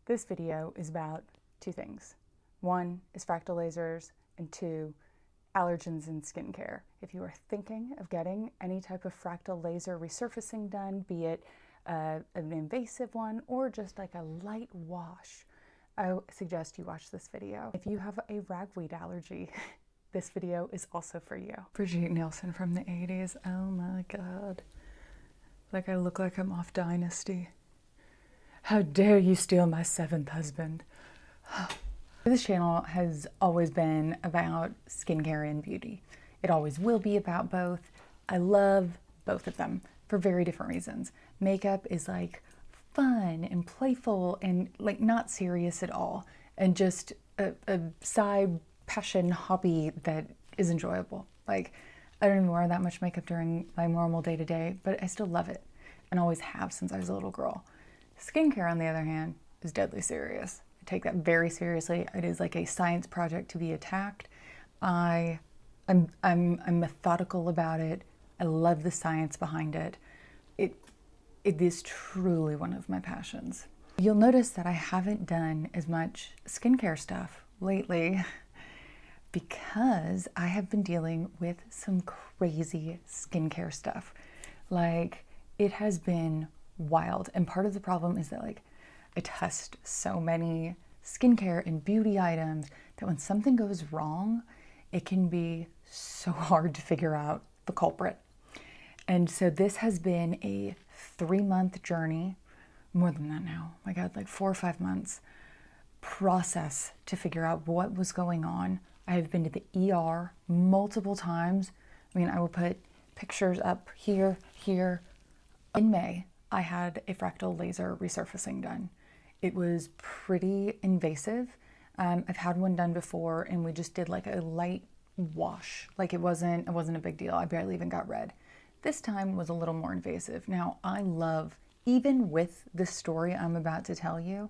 This video is about two things. One is fractal lasers, and two, allergens in skincare. If you are thinking of getting any type of fractal laser resurfacing done, be it an invasive one or just like a light wash, I suggest you watch this video. If you have a ragweed allergy, this video is also for you. Brigitte Nielsen from the 80s. Oh my God. Like I look like I'm off Dynasty. How dare you steal my seventh husband? This channel has always been about skincare and beauty. It always will be about both. I love both of them for very different reasons. Makeup is like fun and playful and like not serious at all, and just a side passion hobby that is enjoyable. Like, I don't even wear that much makeup during my normal day-to-day, but I still love it and always have since I was a little girl. Skincare, on the other hand, is deadly serious. I take that very seriously. It is like a science project to be attacked. I'm methodical about it. I love the science behind it. It is truly one of my passions. You'll notice that I haven't done as much skincare stuff lately because I have been dealing with some crazy skincare stuff. Like, it has been wild. And part of the problem is that like I test so many skincare and beauty items that when something goes wrong, it can be so hard to figure out the culprit. And so this has been a 3-month journey, more than that now, my God, like 4 or 5 months process to figure out what was going on. I have been to the ER multiple times. I mean, I will put pictures up here. In May, I had a fractal laser resurfacing done. It was pretty invasive. I've had one done before and we just did like a light wash. Like it wasn't a big deal. I barely even got red. This time was a little more invasive. Now I love, even with the story I'm about to tell you,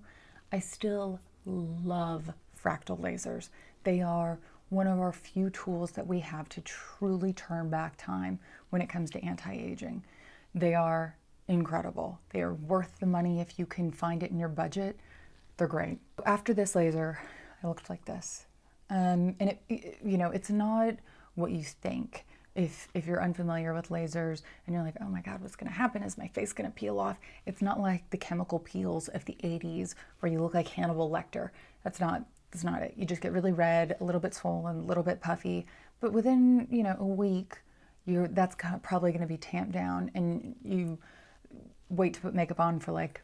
I still love fractal lasers. They are one of our few tools that we have to truly turn back time when it comes to anti-aging. They are incredible. They are worth the money if you can find it in your budget. They're great. After this laser, I looked like this. And it's not what you think. If you're unfamiliar with lasers and you're like, oh my God, what's gonna happen? Is my face gonna peel off? It's not like the chemical peels of the 80s where you look like Hannibal Lecter. That's not it. You just get really red, a little bit swollen, a little bit puffy. But within, a week, that's probably gonna be tamped down, and you wait to put makeup on for like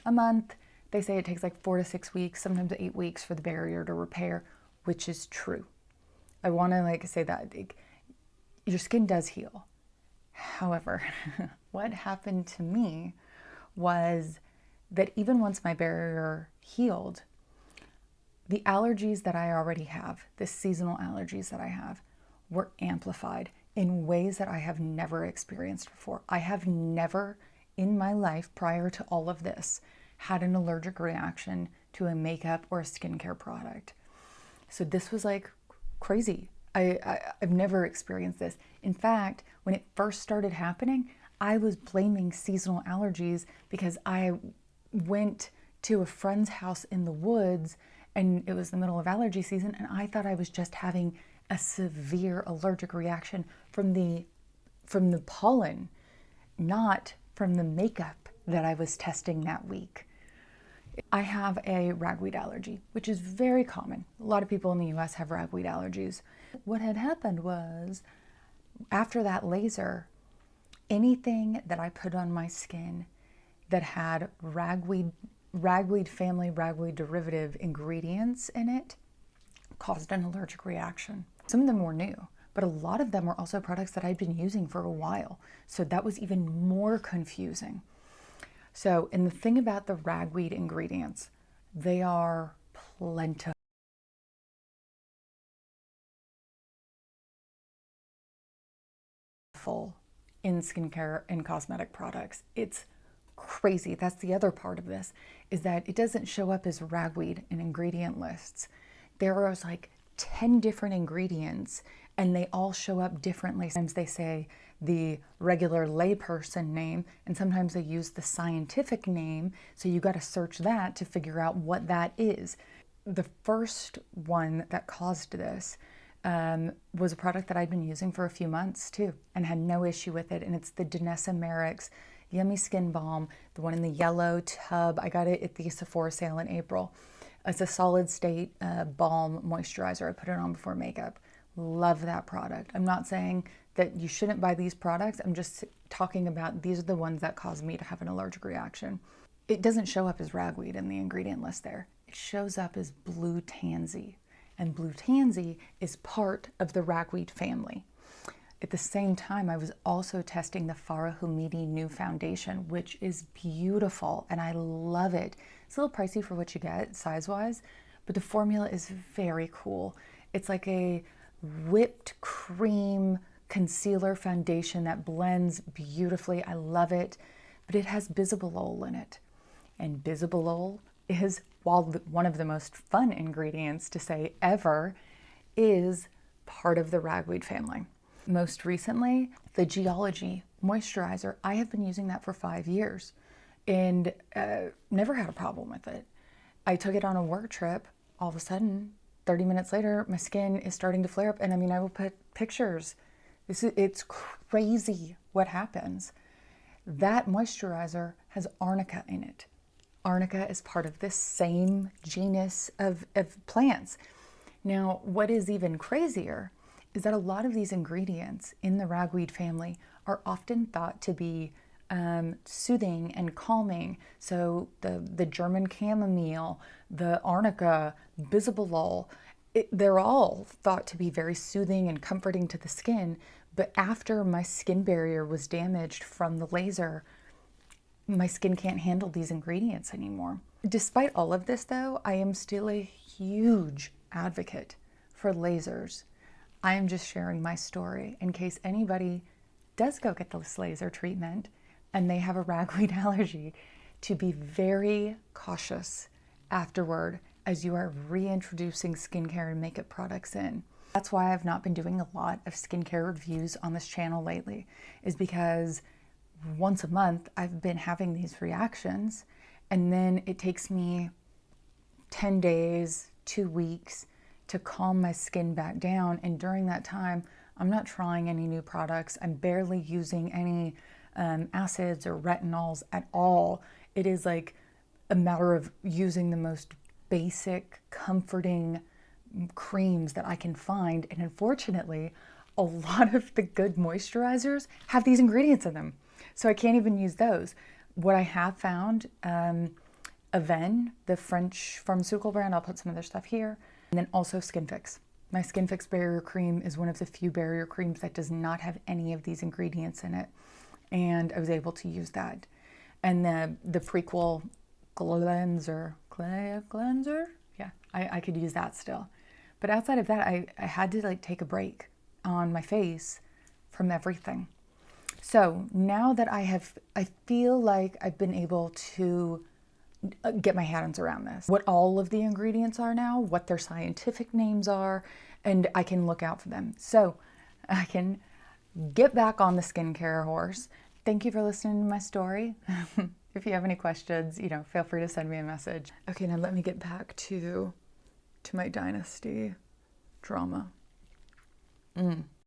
a month. They say it takes like 4 to 6 weeks, sometimes 8 weeks for the barrier to repair, which is true. I want to say that your skin does heal. However, what happened to me was that even once my barrier healed, the allergies that I already have, the seasonal allergies that I have, were amplified in ways that I have never experienced before. I have never in my life prior to all of this had an allergic reaction to a makeup or a skincare product. So this was like crazy. I've never experienced this. In fact, when it first started happening, I was blaming seasonal allergies because I went to a friend's house in the woods and it was the middle of allergy season, and I thought I was just having a severe allergic reaction from the pollen, not from the makeup that I was testing that week. I have a ragweed allergy, which is very common. A lot of people in the US have ragweed allergies. What had happened was, after that laser, anything that I put on my skin that had ragweed family, ragweed derivative ingredients in it caused an allergic reaction. Some of them were new, but a lot of them were also products that I'd been using for a while. So that was even more confusing. So, and the thing about the ragweed ingredients, they are plentiful in skincare and cosmetic products. It's crazy. That's the other part of this, is that it doesn't show up as ragweed in ingredient lists. There are like 10 different ingredients and they all show up differently. Sometimes they say the regular layperson name, and sometimes they use the scientific name, so you got to search that to figure out what that is. The first one that caused this was a product that I'd been using for a few months too, and had no issue with it, and it's the Danessa Merrick's Yummy Skin Balm, the one in the yellow tub. I got it at the Sephora sale in April. It's a solid state balm moisturizer. I put it on before makeup. Love that product. I'm not saying that you shouldn't buy these products. I'm just talking about these are the ones that cause me to have an allergic reaction. It doesn't show up as ragweed in the ingredient list there. It shows up as blue tansy. And blue tansy is part of the ragweed family. At the same time, I was also testing the Farah Humidi new foundation, which is beautiful and I love it. It's a little pricey for what you get size-wise, but the formula is very cool. It's like a whipped cream concealer foundation that blends beautifully. I love it, but it has bisabolol in it. And bisabolol is, while one of the most fun ingredients to say ever, is part of the ragweed family. Most recently, the Geology moisturizer. I have been using that for 5 years and never had a problem with it. I took it on a work trip. All of a sudden, 30 minutes later, my skin is starting to flare up. And I mean, I will put pictures. It's crazy what happens. That moisturizer has arnica in it. Arnica is part of this same genus of plants. Now, what is even crazier is that a lot of these ingredients in the ragweed family are often thought to be soothing and calming. So the German chamomile, the arnica, bisabolol, they're all thought to be very soothing and comforting to the skin. But after my skin barrier was damaged from the laser, my skin can't handle these ingredients anymore. Despite all of this though, I am still a huge advocate for lasers. I am just sharing my story in case anybody does go get this laser treatment and they have a ragweed allergy, to be very cautious afterward as you are reintroducing skincare and makeup products in. That's why I've not been doing a lot of skincare reviews on this channel lately, is because once a month I've been having these reactions, and then it takes me 10 days, 2 weeks to calm my skin back down. And during that time, I'm not trying any new products. I'm barely using any acids or retinols at all. It is like a matter of using the most basic, comforting creams that I can find. And unfortunately, a lot of the good moisturizers have these ingredients in them. So I can't even use those. What I have found, Avène, the French pharmaceutical brand, I'll put some of their stuff here. And then also Skin Fix. My Skin Fix barrier cream is one of the few barrier creams that does not have any of these ingredients in it. And I was able to use that. And the Prequel cleanser, yeah, I could use that still. But outside of that, I had to like take a break on my face from everything. So now that I feel like I've been able to get my hands around this, what all of the ingredients are now, what their scientific names are, and I can look out for them. So I can get back on the skincare horse. Thank you for listening to my story. If you have any questions, feel free to send me a message. Okay, now let me get back to my dynasty drama.